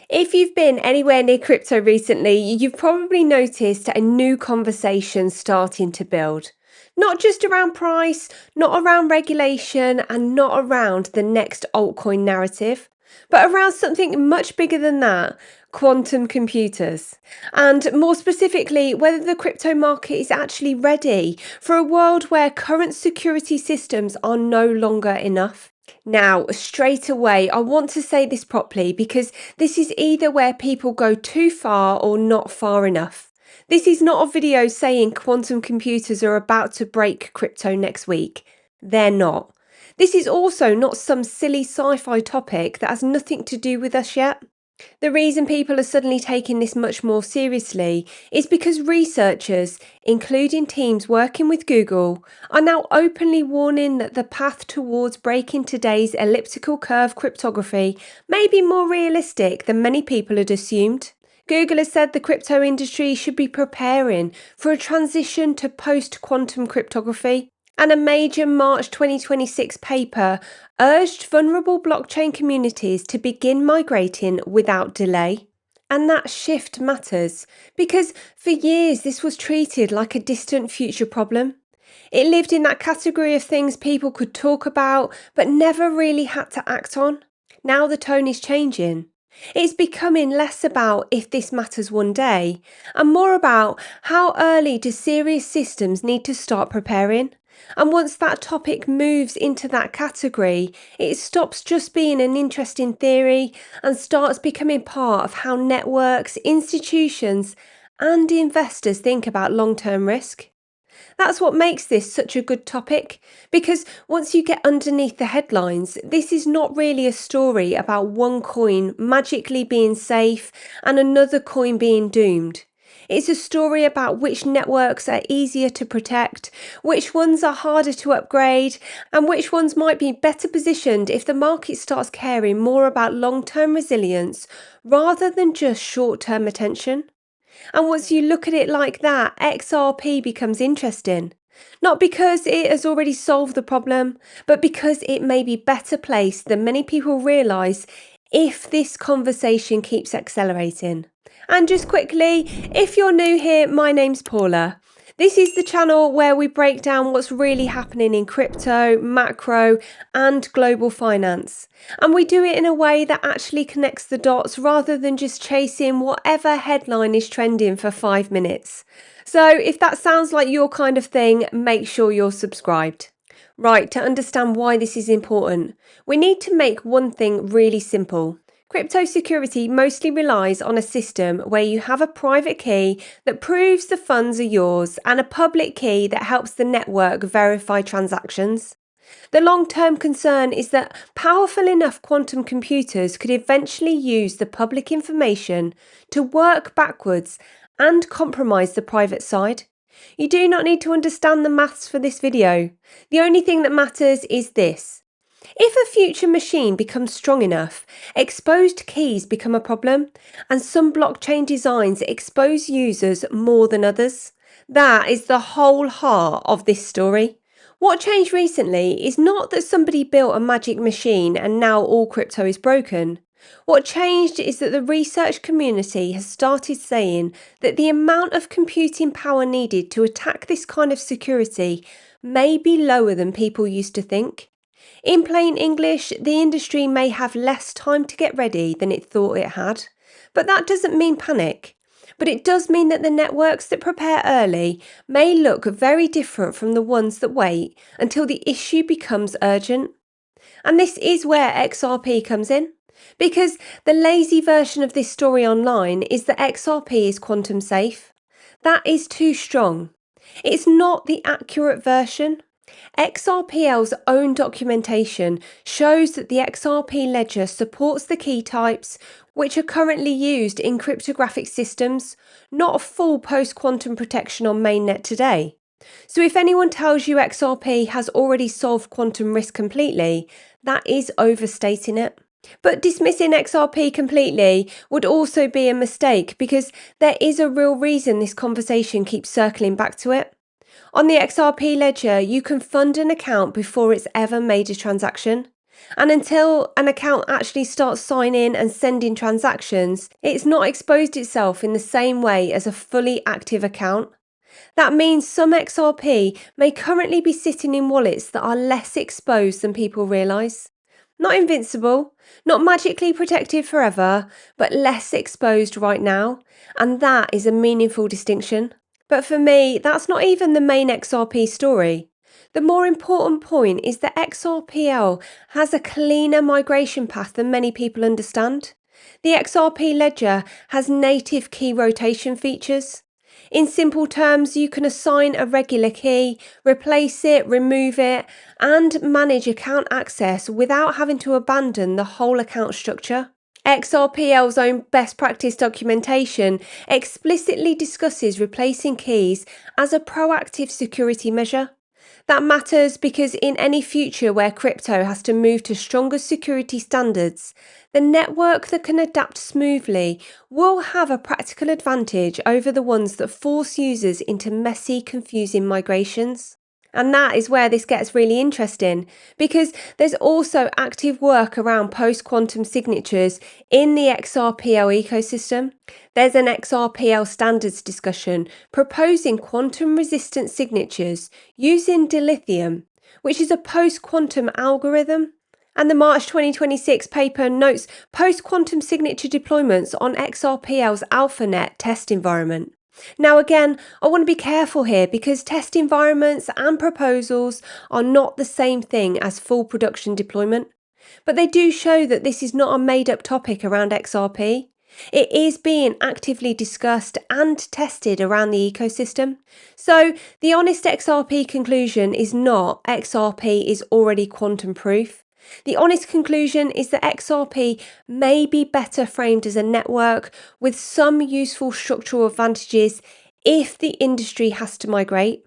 If you've been anywhere near crypto recently, you've probably noticed a new conversation starting to build. Not just around price, not around regulation, and not around the next altcoin narrative, but around something much bigger than that: quantum computers. And more specifically, whether the crypto market is actually ready for a world where current security systems are no longer enough. Now, straight away, I want to say this properly because this is either where people go too far or not far enough. This is not a video saying quantum computers are about to break crypto next week. They're not. This is also not some silly sci-fi topic that has nothing to do with us yet. The reason people are suddenly taking this much more seriously is because researchers, including teams working with Google, are now openly warning that the path towards breaking today's elliptical curve cryptography may be more realistic than many people had assumed. Google has said the crypto industry should be preparing for a transition to post-quantum cryptography, and a major March 2026 paper urged vulnerable blockchain communities to begin migrating without delay. And that shift matters because for years this was treated like a distant future problem. It lived in that category of things people could talk about but never really had to act on. Now the tone is changing. It's becoming less about if this matters one day and more about how early do serious systems need to start preparing. And once that topic moves into that category, it stops just being an interesting theory and starts becoming part of how networks, institutions, and investors think about long-term risk. That's what makes this such a good topic, because once you get underneath the headlines, this is not really a story about one coin magically being safe and another coin being doomed. It's a story about which networks are easier to protect, which ones are harder to upgrade, and which ones might be better positioned if the market starts caring more about long-term resilience rather than just short-term attention. And once you look at it like that, XRP becomes interesting. Not because it has already solved the problem, but because it may be better placed than many people realise if this conversation keeps accelerating. And just quickly, if you're new here, my name's Paula. This is the channel where we break down what's really happening in crypto, macro, and global finance. And we do it in a way that actually connects the dots rather than just chasing whatever headline is trending for 5 minutes. So if that sounds like your kind of thing, make sure you're subscribed. Right, to understand why this is important, we need to make one thing really simple. Crypto security mostly relies on a system where you have a private key that proves the funds are yours and a public key that helps the network verify transactions. The long-term concern is that powerful enough quantum computers could eventually use the public information to work backwards and compromise the private side. You do not need to understand the maths for this video. The only thing that matters is this. If a future machine becomes strong enough, exposed keys become a problem, and some blockchain designs expose users more than others. That is the whole heart of this story. What changed recently is not that somebody built a magic machine and now all crypto is broken. What changed is that the research community has started saying that the amount of computing power needed to attack this kind of security may be lower than people used to think. In plain English, the industry may have less time to get ready than it thought it had. But that doesn't mean panic. But it does mean that the networks that prepare early may look very different from the ones that wait until the issue becomes urgent. And this is where XRP comes in. Because the lazy version of this story online is that XRP is quantum safe. That is too strong. It's not the accurate version. XRPL's own documentation shows that the XRP ledger supports the key types which are currently used in cryptographic systems, not full post-quantum protection on mainnet today. So if anyone tells you XRP has already solved quantum risk completely, that is overstating it. But dismissing XRP completely would also be a mistake because there is a real reason this conversation keeps circling back to it. On the XRP ledger, you can fund an account before it's ever made a transaction. And until an account actually starts signing and sending transactions, it's not exposed itself in the same way as a fully active account. That means some XRP may currently be sitting in wallets that are less exposed than people realise. Not invincible, not magically protected forever, but less exposed right now, and that is a meaningful distinction. But for me, that's not even the main XRP story. The more important point is that XRPL has a cleaner migration path than many people understand. The XRP ledger has native key rotation features. In simple terms, you can assign a regular key, replace it, remove it, and manage account access without having to abandon the whole account structure. XRPL's own best practice documentation explicitly discusses replacing keys as a proactive security measure. That matters because in any future where crypto has to move to stronger security standards, the network that can adapt smoothly will have a practical advantage over the ones that force users into messy, confusing migrations. And that is where this gets really interesting, because there's also active work around post-quantum signatures in the XRPL ecosystem. There's an XRPL standards discussion proposing quantum-resistant signatures using dilithium, which is a post-quantum algorithm. And the March 2026 paper notes post-quantum signature deployments on XRPL's AlphaNet test environment. Now again, I want to be careful here because test environments and proposals are not the same thing as full production deployment. But they do show that this is not a made-up topic around XRP. It is being actively discussed and tested around the ecosystem. So the honest XRP conclusion is not XRP is already quantum proof. The honest conclusion is that XRP may be better framed as a network with some useful structural advantages if the industry has to migrate.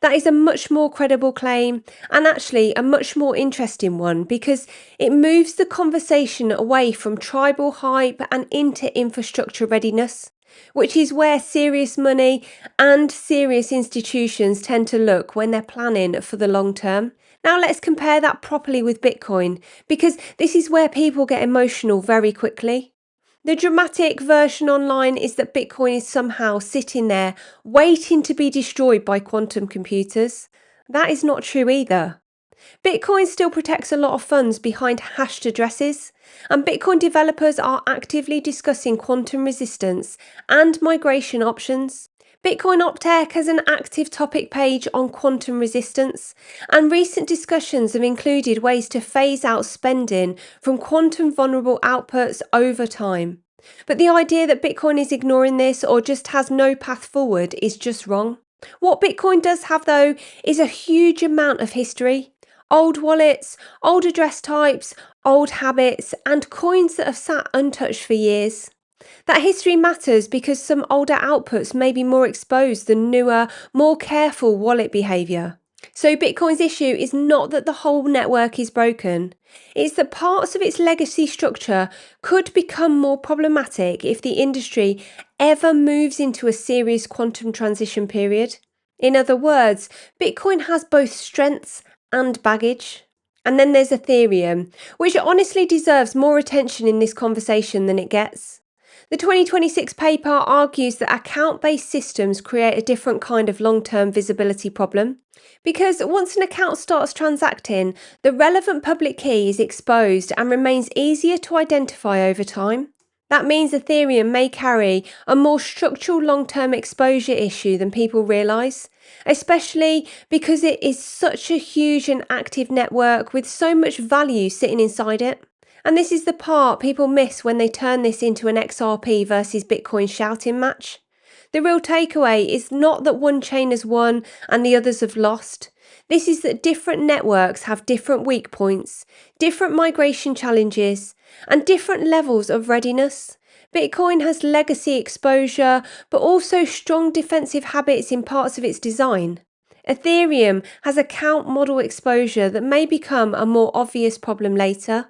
That is a much more credible claim and actually a much more interesting one because it moves the conversation away from tribal hype and into infrastructure readiness, which is where serious money and serious institutions tend to look when they're planning for the long term. Now let's compare that properly with Bitcoin, because this is where people get emotional very quickly. The dramatic version online is that Bitcoin is somehow sitting there waiting to be destroyed by quantum computers. That is not true either. Bitcoin still protects a lot of funds behind hashed addresses, and Bitcoin developers are actively discussing quantum resistance and migration options. Bitcoin Optech has an active topic page on quantum resistance, and recent discussions have included ways to phase out spending from quantum vulnerable outputs over time. But the idea that Bitcoin is ignoring this or just has no path forward is just wrong. What Bitcoin does have, though, is a huge amount of history. Old wallets, old address types, old habits, and coins that have sat untouched for years. That history matters because some older outputs may be more exposed than newer, more careful wallet behaviour. So Bitcoin's issue is not that the whole network is broken. It's that parts of its legacy structure could become more problematic if the industry ever moves into a serious quantum transition period. In other words, Bitcoin has both strengths and baggage. And then there's Ethereum, which honestly deserves more attention in this conversation than it gets. The 2026 paper argues that account-based systems create a different kind of long-term visibility problem, because once an account starts transacting, the relevant public key is exposed and remains easier to identify over time. That means Ethereum may carry a more structural long-term exposure issue than people realise, especially because it is such a huge and active network with so much value sitting inside it. And this is the part people miss when they turn this into an XRP versus Bitcoin shouting match. The real takeaway is not that one chain has won and the others have lost. This is that different networks have different weak points, different migration challenges, and different levels of readiness. Bitcoin has legacy exposure, but also strong defensive habits in parts of its design. Ethereum has account model exposure that may become a more obvious problem later.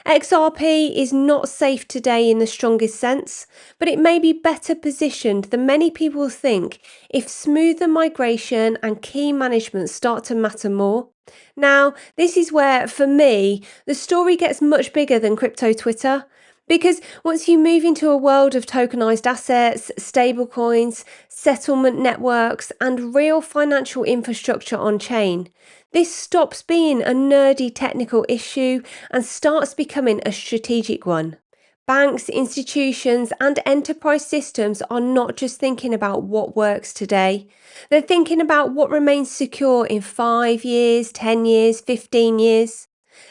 XRP is not safe today in the strongest sense, but it may be better positioned than many people think if smoother migration and key management start to matter more. Now, this is where, for me, the story gets much bigger than crypto Twitter. Because once you move into a world of tokenized assets, stablecoins, settlement networks, and real financial infrastructure on chain, this stops being a nerdy technical issue and starts becoming a strategic one. Banks, institutions, and enterprise systems are not just thinking about what works today. They're thinking about what remains secure in 5 years, 10 years, 15 years.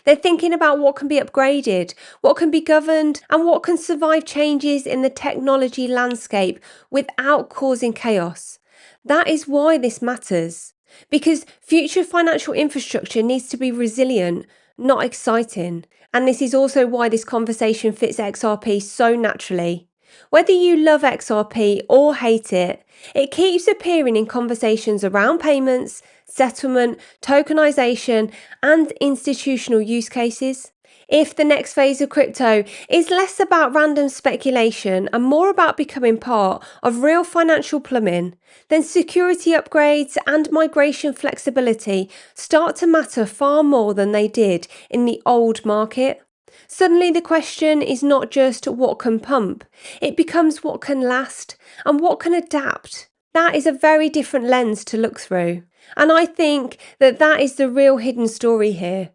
They're thinking about what can be upgraded, what can be governed, and what can survive changes in the technology landscape without causing chaos. That is why this matters. Because future financial infrastructure needs to be resilient, not exciting. And this is also why this conversation fits XRP so naturally. Whether you love XRP or hate it, it keeps appearing in conversations around payments, settlement, tokenization, and institutional use cases. If the next phase of crypto is less about random speculation and more about becoming part of real financial plumbing, then security upgrades and migration flexibility start to matter far more than they did in the old market. Suddenly, the question is not just what can pump, it becomes what can last and what can adapt. That is a very different lens to look through. And I think that is the real hidden story here.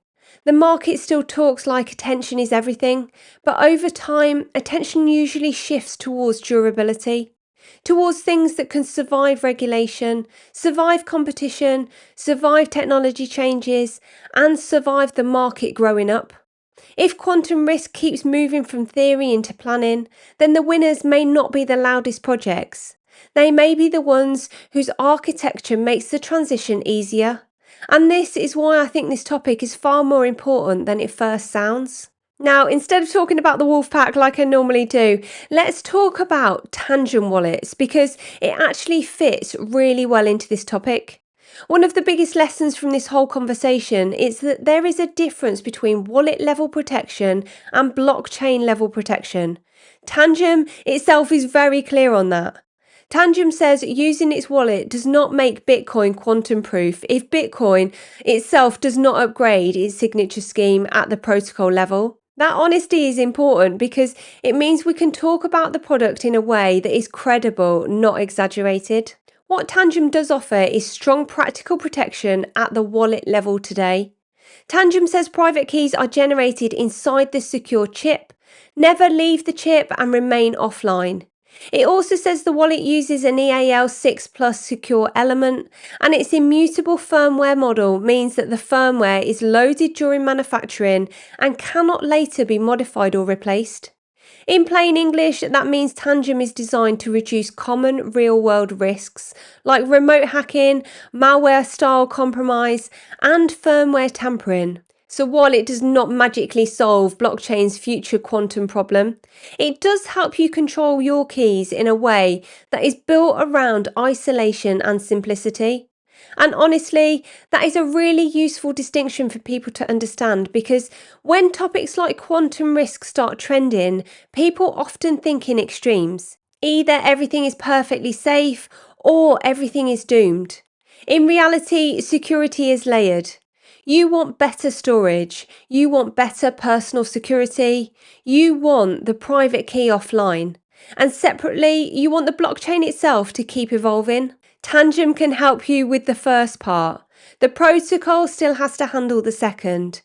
The market still talks like attention is everything, but over time, attention usually shifts towards durability, towards things that can survive regulation, survive competition, survive technology changes, and survive the market growing up. If quantum risk keeps moving from theory into planning, then the winners may not be the loudest projects. They may be the ones whose architecture makes the transition easier. And this is why I think this topic is far more important than it first sounds. Now, instead of talking about the wolf pack like I normally do, let's talk about Tangem wallets because it actually fits really well into this topic. One of the biggest lessons from this whole conversation is that there is a difference between wallet level protection and blockchain level protection. Tangem itself is very clear on that. Tangem says using its wallet does not make Bitcoin quantum proof if Bitcoin itself does not upgrade its signature scheme at the protocol level. That honesty is important because it means we can talk about the product in a way that is credible, not exaggerated. What Tangem does offer is strong practical protection at the wallet level today. Tangem says private keys are generated inside the secure chip, never leave the chip and remain offline. It also says the wallet uses an EAL6 Plus secure element, and its immutable firmware model means that the firmware is loaded during manufacturing and cannot later be modified or replaced. In plain English, that means Tangem is designed to reduce common real-world risks like remote hacking, malware-style compromise, and firmware tampering. So while it does not magically solve blockchain's future quantum problem, it does help you control your keys in a way that is built around isolation and simplicity. And honestly, that is a really useful distinction for people to understand because when topics like quantum risk start trending, people often think in extremes. Either everything is perfectly safe or everything is doomed. In reality, security is layered. You want better storage, you want better personal security, you want the private key offline, and separately, you want the blockchain itself to keep evolving. Tangem can help you with the first part. The protocol still has to handle the second.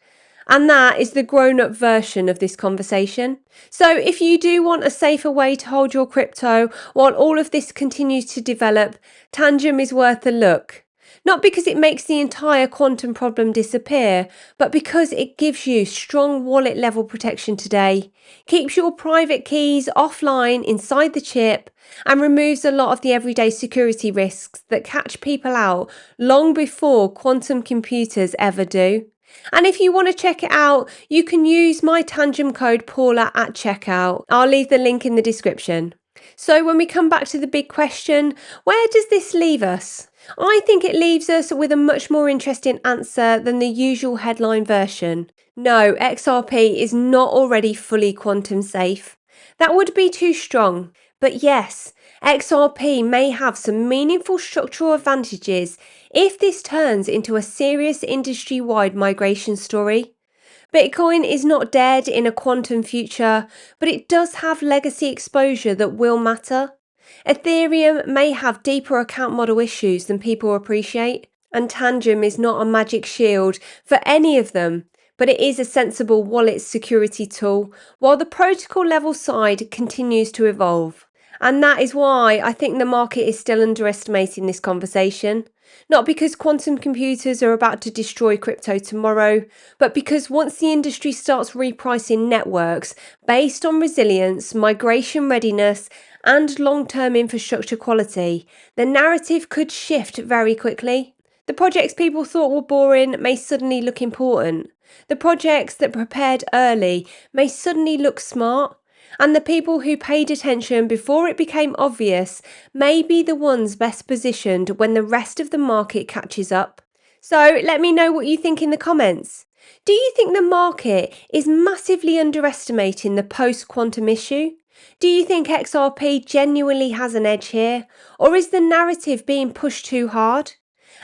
And that is the grown-up version of this conversation. So if you do want a safer way to hold your crypto while all of this continues to develop, Tangem is worth a look. Not because it makes the entire quantum problem disappear, but because it gives you strong wallet level protection today, keeps your private keys offline inside the chip, and removes a lot of the everyday security risks that catch people out long before quantum computers ever do. And if you want to check it out, you can use my Tangem code Paula at checkout. I'll leave the link in the description. So when we come back to the big question, where does this leave us? I think it leaves us with a much more interesting answer than the usual headline version. No, XRP is not already fully quantum safe. That would be too strong. But yes, XRP may have some meaningful structural advantages if this turns into a serious industry-wide migration story. Bitcoin is not dead in a quantum future, but it does have legacy exposure that will matter. Ethereum may have deeper account model issues than people appreciate, and Tangem is not a magic shield for any of them, but it is a sensible wallet security tool, while the protocol level side continues to evolve. And that is why I think the market is still underestimating this conversation. Not because quantum computers are about to destroy crypto tomorrow, but because once the industry starts repricing networks based on resilience, migration readiness, and long-term infrastructure quality, the narrative could shift very quickly. The projects people thought were boring may suddenly look important. The projects that prepared early may suddenly look smart. And the people who paid attention before it became obvious may be the ones best positioned when the rest of the market catches up. So let me know what you think in the comments. Do you think the market is massively underestimating the post-quantum issue? Do you think XRP genuinely has an edge here? Or is the narrative being pushed too hard?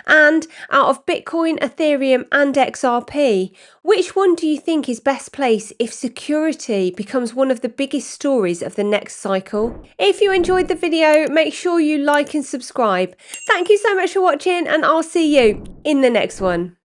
And out of Bitcoin, Ethereum, and XRP, which one do you think is best placed if security becomes one of the biggest stories of the next cycle? If you enjoyed the video, make sure you like and subscribe. Thank you so much for watching, and I'll see you in the next one.